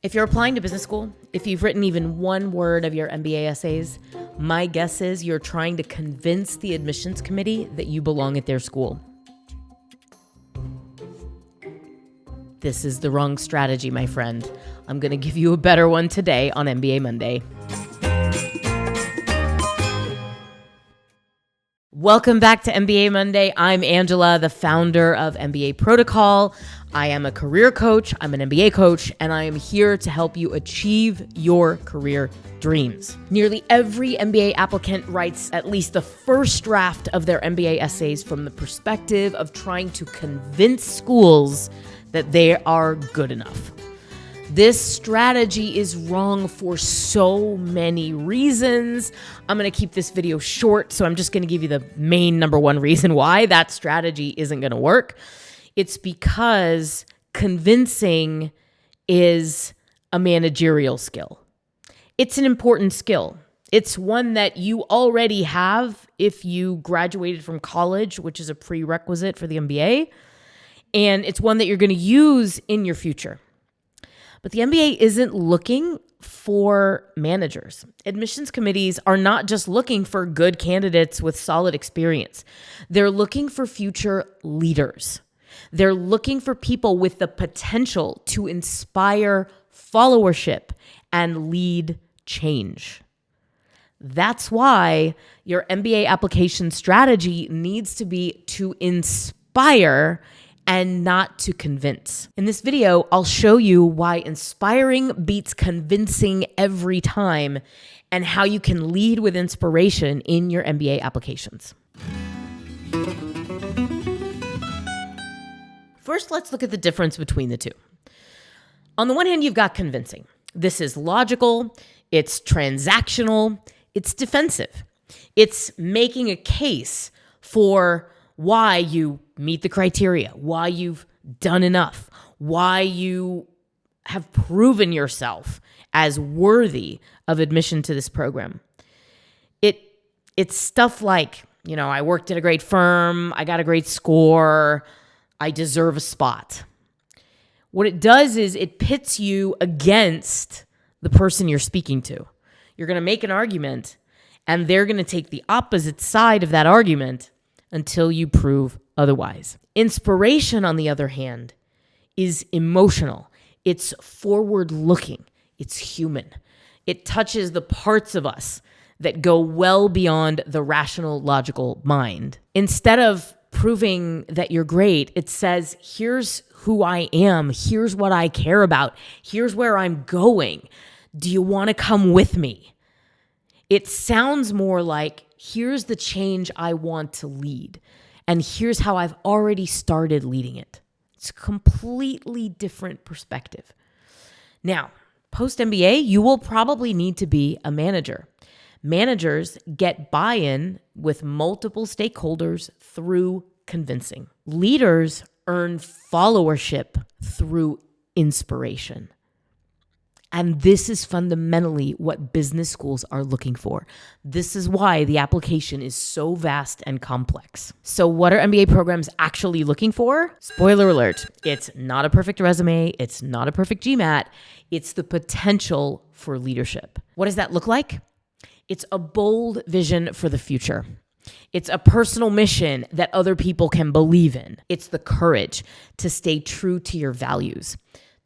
If you're applying to business school, if you've written even one word of your MBA essays, my guess is you're trying to convince the admissions committee that you belong at their school. This is the wrong strategy, my friend. I'm going to give you a better one today on MBA Monday. Welcome back to MBA Monday. I'm Angela, the founder of MBA Protocol. I am a career coach, I'm an MBA coach, and I am here to help you achieve your career dreams. Nearly every MBA applicant writes at least the first draft of their MBA essays from the perspective of trying to convince schools that they are good enough. This strategy is wrong for so many reasons. I'm going to keep this video short, so I'm just going to give you the main number one reason why that strategy isn't going to work. It's because convincing is a managerial skill. It's an important skill. It's one that you already have if you graduated from college, which is a prerequisite for the MBA. And it's one that you're going to use in your future. But the MBA isn't looking for managers. Admissions committees are not just looking for good candidates with solid experience. They're looking for future leaders. They're looking for people with the potential to inspire followership and lead change. That's why your MBA application strategy needs to be to inspire and not to convince. In this video, I'll show you why inspiring beats convincing every time and how you can lead with inspiration in your MBA applications. First, let's look at the difference between the two. On the one hand, you've got convincing. This is logical, it's transactional, it's defensive. It's making a case for why you meet the criteria, why you've done enough, why you have proven yourself as worthy of admission to this program. It's stuff like, I worked at a great firm, I got a great score, I deserve a spot. What it does is it pits you against the person you're speaking to. You're going to make an argument, and they're going to take the opposite side of that argument until you prove otherwise. Inspiration, on the other hand, is emotional. It's forward-looking. It's human. It touches the parts of us that go well beyond the rational, logical mind. Instead of proving that you're great, it says, here's who I am. Here's what I care about. Here's where I'm going. Do you want to come with me? It sounds more like, here's the change I want to lead. And here's how I've already started leading it. It's a completely different perspective. Now, post-MBA, you will probably need to be a manager. Managers get buy-in with multiple stakeholders through convincing. Leaders earn followership through inspiration. And this is fundamentally what business schools are looking for. This is why the application is so vast and complex. So what are MBA programs actually looking for? Spoiler alert, it's not a perfect resume. It's not a perfect GMAT. It's the potential for leadership. What does that look like? It's a bold vision for the future. It's a personal mission that other people can believe in. It's the courage to stay true to your values,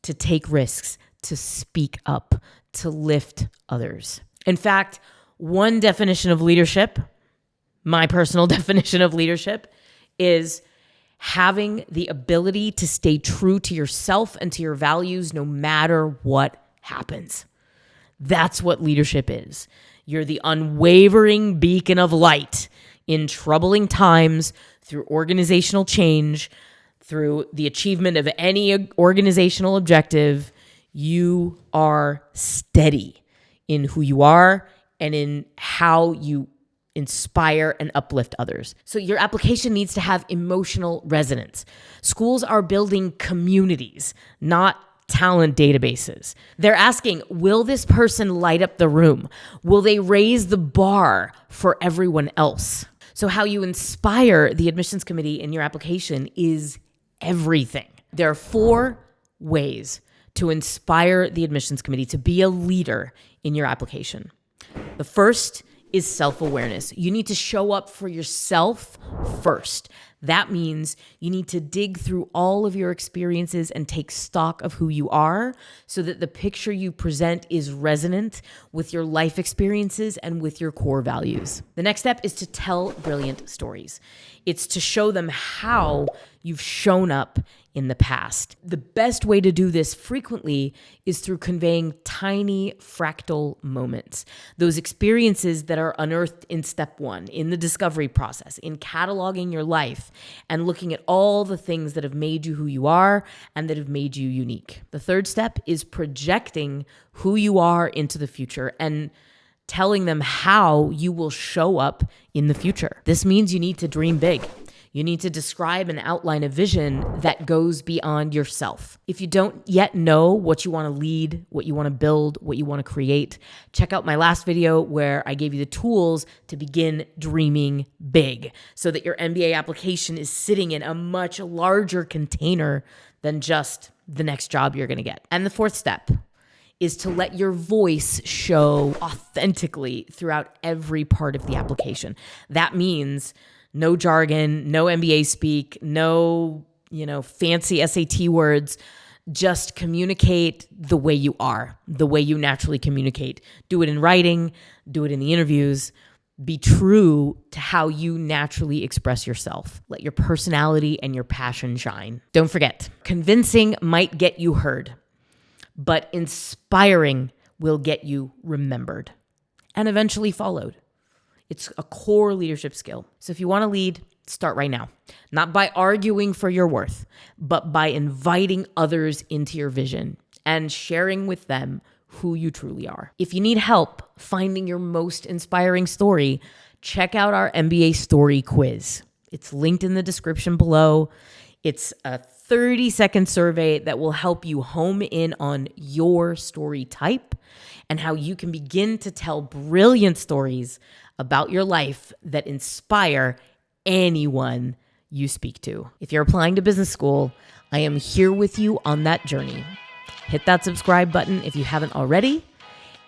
to take risks, to speak up, to lift others. In fact, one definition of leadership, my personal definition of leadership, is having the ability to stay true to yourself and to your values no matter what happens. That's what leadership is. You're the unwavering beacon of light in troubling times, through organizational change, through the achievement of any organizational objective. You are steady in who you are and in how you inspire and uplift others. So your application needs to have emotional resonance. Schools are building communities, not talent databases. They're asking, will this person light up the room? Will they raise the bar for everyone else? So how you inspire the admissions committee in your application is everything. There are 4 ways to inspire the admissions committee to be a leader in your application. The first is self-awareness. You need to show up for yourself first. That means you need to dig through all of your experiences and take stock of who you are so that the picture you present is resonant with your life experiences and with your core values. The next step is to tell brilliant stories. It's to show them how you've shown up in the past. The best way to do this frequently is through conveying tiny fractal moments, those experiences that are unearthed in step one, in the discovery process, in cataloging your life and looking at all the things that have made you who you are and that have made you unique. The third step is projecting who you are into the future and telling them how you will show up in the future. This means you need to dream big. You need to describe and outline a vision that goes beyond yourself. If you don't yet know what you want to lead, what you want to build, what you want to create, check out my last video where I gave you the tools to begin dreaming big so that your MBA application is sitting in a much larger container than just the next job you're going to get. And the fourth step is to let your voice show authentically throughout every part of the application. That means no jargon, no MBA speak, no, fancy SAT words. Just communicate the way you are, the way you naturally communicate. Do it in writing, do it in the interviews. Be true to how you naturally express yourself. Let your personality and your passion shine. Don't forget, convincing might get you heard, but inspiring will get you remembered and eventually followed. It's a core leadership skill. So if you want to lead, start right now. Not by arguing for your worth, but by inviting others into your vision and sharing with them who you truly are. If you need help finding your most inspiring story, check out our MBA story quiz. It's linked in the description below. It's a 30-second survey that will help you home in on your story type and how you can begin to tell brilliant stories about your life that inspire anyone you speak to. If you're applying to business school, I am here with you on that journey. Hit that subscribe button if you haven't already.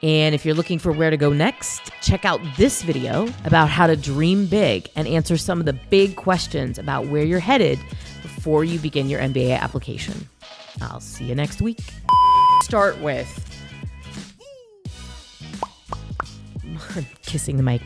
And if you're looking for where to go next, check out this video about how to dream big and answer some of the big questions about where you're headed before you begin your MBA application. I'll see you next week. Start with kissing the mic.